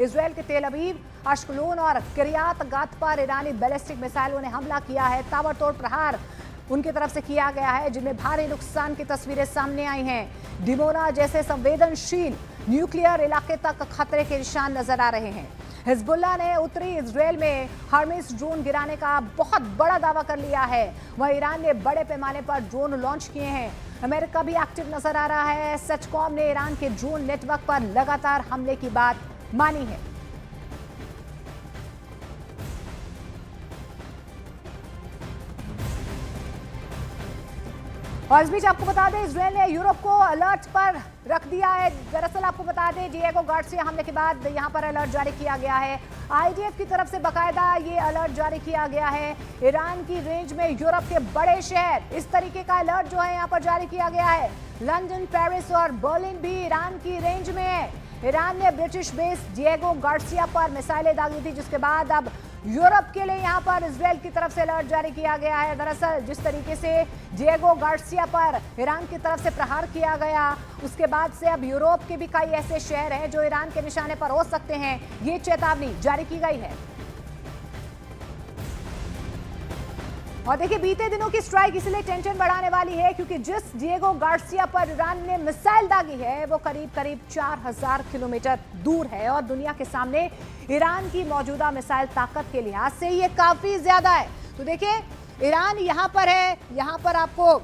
Israel के तेल Aviv, Ashkelon और किरियात गात पर ईरानी बैलिस्टिक मिसाइलों ने हमला किया है। ताबड़तोड़ प्रहार उनकी तरफ से किया गया है, जिनमें भारी नुकसान की तस्वीरें सामने आई हैं। डिमोना जैसे संवेदनशील न्यूक्लियर इलाके तक खतरे के निशान नजर आ रहे हैं। हिजबुल्लाह ने उत्तरी इजरायल में हर्मिस ड्रोन गिराने का बहुत बड़ा दावा कर लिया है। वहीं ईरान ने बड़े पैमाने पर ड्रोन लॉन्च किए हैं। अमेरिका भी एक्टिव नजर आ रहा है। सचकॉम ने ईरान के ड्रोन नेटवर्क पर लगातार हमले की बात मानी है। और इस बीच आपको बता दें, इजरायल ने यूरोप को अलर्ट पर रख दिया है। दरअसल आपको बता दें, डिएगो गार्सिया हमले के बाद यहां पर अलर्ट जारी किया गया है। आईडीएफ की तरफ से बकायदा ये अलर्ट जारी किया गया है। ईरान की रेंज में यूरोप के बड़े शहर, इस तरीके का अलर्ट जो है यहां पर जारी किया गया है। लंदन, पेरिस और बर्लिन भी ईरान की रेंज में है। ईरान ने ब्रिटिश बेस डिएगो गार्सिया पर मिसाइलें दागी थी, जिसके बाद अब यूरोप के लिए यहां पर इजरायल की तरफ से अलर्ट जारी किया गया है। दरअसल जिस तरीके से डिएगो गार्सिया पर ईरान की तरफ से प्रहार किया गया, उसके बाद से अब यूरोप के भी कई ऐसे शहर हैं जो ईरान के निशाने पर हो सकते हैं। ये चेतावनी जारी की गई है। और देखिए, बीते दिनों की स्ट्राइक इसलिए टेंशन बढ़ाने वाली है क्योंकि जिस डिएगो गार्सिया पर ईरान ने मिसाइल दागी है वो करीब 4000 किलोमीटर दूर है और दुनिया के सामने ईरान की मौजूदा मिसाइल ताकत के लिहाज से ये काफी ज्यादा है। तो देखिए, ईरान यहां पर है, यहां पर आपको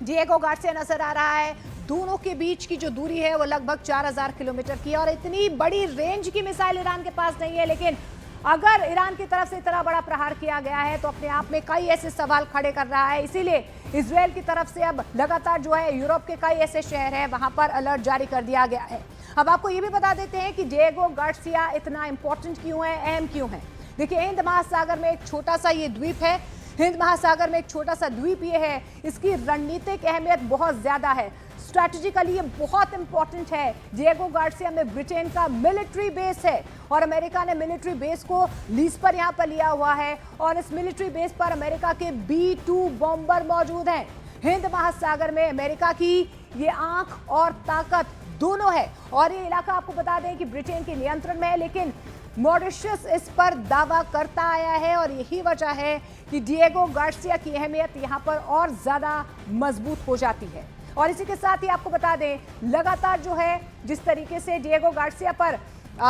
डिएगो गार्सिया नजर आ रहा है। दोनों के बीच की जो दूरी है वो लगभग 4000 किलोमीटर की है और इतनी बड़ी रेंज की मिसाइल ईरान के पास नहीं है। लेकिन अगर ईरान की तरफ से इतना बड़ा प्रहार किया गया है तो अपने आप में कई ऐसे सवाल खड़े कर रहा है। इसीलिए इजरायल की तरफ से अब लगातार जो है यूरोप के कई ऐसे शहर हैं वहां पर अलर्ट जारी कर दिया गया है। अब आपको ये भी बता देते हैं कि डिएगो गार्सिया इतना इंपॉर्टेंट क्यों है, अहम क्यों है। देखिए, हिंद महासागर में एक छोटा सा ये द्वीप है। हिंद महासागर में एक छोटा सा द्वीप ये है, इसकी रणनीतिक अहमियत बहुत ज्यादा है। स्ट्रैटेजिकली ये बहुत इंपॉर्टेंट है। डिएगो गार्सिया में ब्रिटेन का मिलिट्री बेस है और अमेरिका ने मिलिट्री बेस को लीज पर यहां पर लिया हुआ है और इस मिलिट्री बेस पर अमेरिका के B-2 बॉम्बर मौजूद हैं। हिंद महासागर में अमेरिका की ये आंख और ताकत दोनों है और ये इलाका आपको बता दें कि ब्रिटेन के नियंत्रण में है, लेकिन मॉरिशस इस पर दावा करता आया है और यही वजह है कि डिएगो गार्सिया की अहमियत यहां पर और ज्यादा मजबूत हो जाती है। और इसी के साथ ही आपको बता दें, लगातार जो है जिस तरीके से डिएगो गार्सिया पर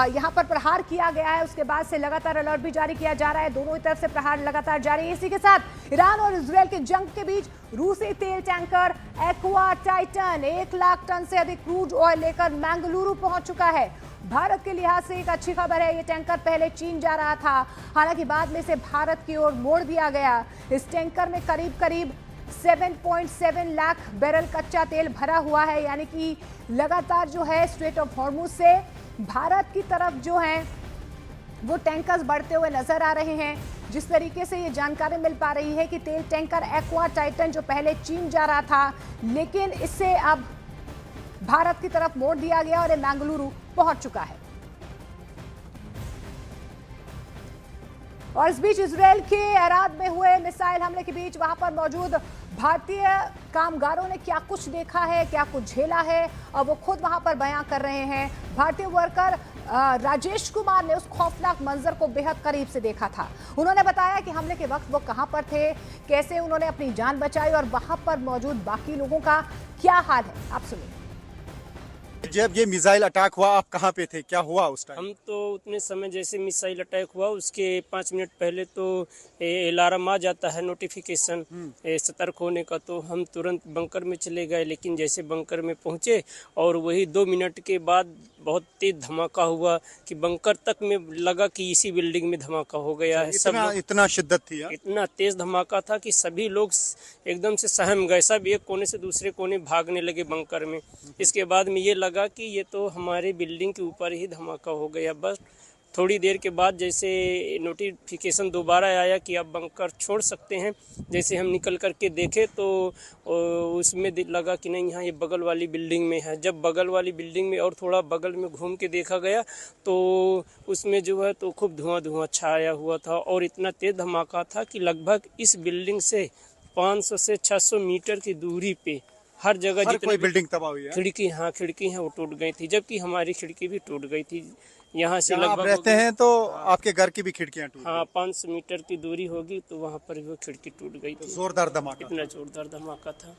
यहां पर प्रहार किया गया है, उसके बाद से लगातार अलर्ट भी जारी किया जा रहा है। दोनों ही तरफ से प्रहार लगातार जारी है। इसी के साथ ईरान और इजरायल के जंग के बीच रूसी तेल tanker Aqua Titan 1 lakh ton से अधिक क्रूड ऑयल लेकर मंगलुरु पहुंच चुका है। भारत के लिहाज से एक अच्छी खबर है। ये टैंकर पहले चीन जा रहा था, हालांकि बाद में इसे भारत की ओर मोड़ दिया गया। इस टैंकर में करीब 7.7 लाख बैरल कच्चा तेल भरा हुआ है, यानी कि लगातार जो है स्ट्रेट ऑफ हॉर्मुज से भारत की तरफ जो है वो टैंकर्स बढ़ते हुए नजर आ रहे हैं। जिस तरीके से ये जानकारी मिल पा रही है कि तेल टैंकर एक्वा टाइटन जो पहले चीन जा रहा था, लेकिन इसे अब भारत की तरफ मोड़ दिया गया और ये मंगलुरु पहुंच चुका है। और इस बीच इजरायल के एराद में हुए मिसाइल हमले के बीच वहां पर मौजूद भारतीय कामगारों ने क्या कुछ देखा है, क्या कुछ झेला है, और वो खुद वहां पर बयां कर रहे हैं। भारतीय वर्कर राजेश कुमार ने उस खौफनाक मंजर को बेहद करीब से देखा था। उन्होंने बताया कि हमले के वक्त वो कहां पर थे, कैसे उन्होंने अपनी जान बचाई और वहां पर मौजूद बाकी लोगों का क्या हाल है। आप सुनिए। जब ये मिसाइल अटैक हुआ आप कहाँ पे थे, क्या हुआ उस टाइम? हम तो उतने समय जैसे मिसाइल अटैक हुआ उसके 5 मिनट पहले तो अलार्म आ जाता है, नोटिफिकेशन सतर्क होने का, तो हम तुरंत बंकर में चले गए। लेकिन जैसे बंकर में पहुंचे और वही 2 मिनट के बाद बहुत तेज धमाका हुआ कि बंकर तक में लगा कि इसी बिल्डिंग में धमाका हो गया है। इतना शिद्दत थी, इतना तेज धमाका था कि सभी लोग एकदम से सहम गए। सब एक कोने से दूसरे कोने भागने लगे बंकर में। इसके बाद में ये लगा कि ये तो हमारे बिल्डिंग के ऊपर ही धमाका हो गया। बस थोड़ी देर के बाद जैसे नोटिफिकेशन दोबारा आया कि आप बंकर छोड़ सकते हैं, जैसे हम निकल करके देखे तो उसमें लगा कि नहीं, यहाँ ये बगल वाली बिल्डिंग में है। जब बगल वाली बिल्डिंग में और थोड़ा बगल में घूम के देखा गया तो उसमें जो है तो खूब धुआं छाया हुआ था और इतना तेज धमाका था कि लगभग इस बिल्डिंग से 500 से 600 मीटर की दूरी पे हर जगह जितनी बिल्डिंग तबाह हुई है, खिड़की है वो टूट गई थी, जबकि हमारी खिड़की भी टूट गई थी। यहाँ से जहाँ आप लगभग रहते हैं तो आपके घर की भी खिड़कियां टूट हाँ 500 मीटर की दूरी होगी, तो वहाँ पर भी वो खिड़की टूट गई गई। थी। जोरदार धमाका। इतना जोरदार धमाका था।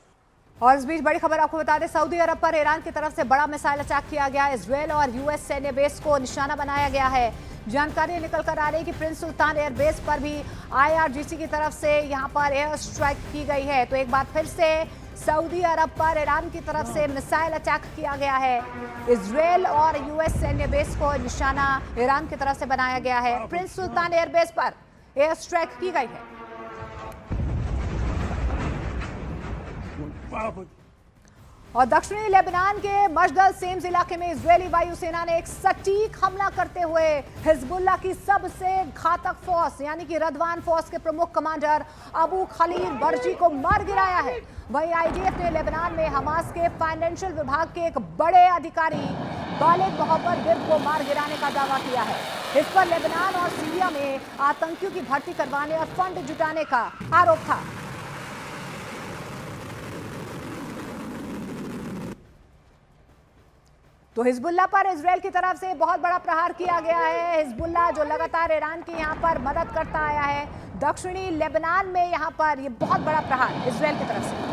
और इस बीच बड़ी खबर आपको बता दें, सऊदी अरब पर ईरान की तरफ से बड़ा मिसाइल अटैक किया गया। इजरायल और यूएस सैन्य बेस को निशाना बनाया गया है। जानकारी निकल कर आ रही है कि प्रिंस सुल्तान एयरबेस पर भी IRGC की तरफ से यहां पर एयर स्ट्राइक की गई है। तो एक बार फिर से सऊदी अरब पर ईरान की तरफ से मिसाइल अटैक किया गया है। इजरायल और यूएस सैन्य बेस को निशाना ईरान की तरफ से बनाया गया है। प्रिंस सुल्तान एयरबेस पर एयर स्ट्राइक की गई है। और दक्षिणी लेबनान के मजदल सेम्स इलाके में इजरायली वायुसेना ने एक सटीक हमला करते हुए हिजबुल्लाह की सबसे घातक फोर्स यानी कि रदवान फोर्स के प्रमुख कमांडर अबू खलील बर्जी को मार गिराया है। वहीं IDF ने लेबनान में हमास के फाइनेंशियल विभाग के एक बड़े अधिकारी बालिग मोहब्बत गिर्द को मार गिराने का दावा किया है। इस पर लेबनान और सीरिया में आतंकियों की भर्ती करवाने और फंड जुटाने का आरोप था। तो हिजबुल्लाह पर इजरायल की तरफ से बहुत बड़ा प्रहार किया गया है। हिजबुल्लाह जो लगातार ईरान की यहां पर मदद करता आया है, दक्षिणी लेबनान में यहां पर ये बहुत बड़ा प्रहार इजरायल की तरफ से।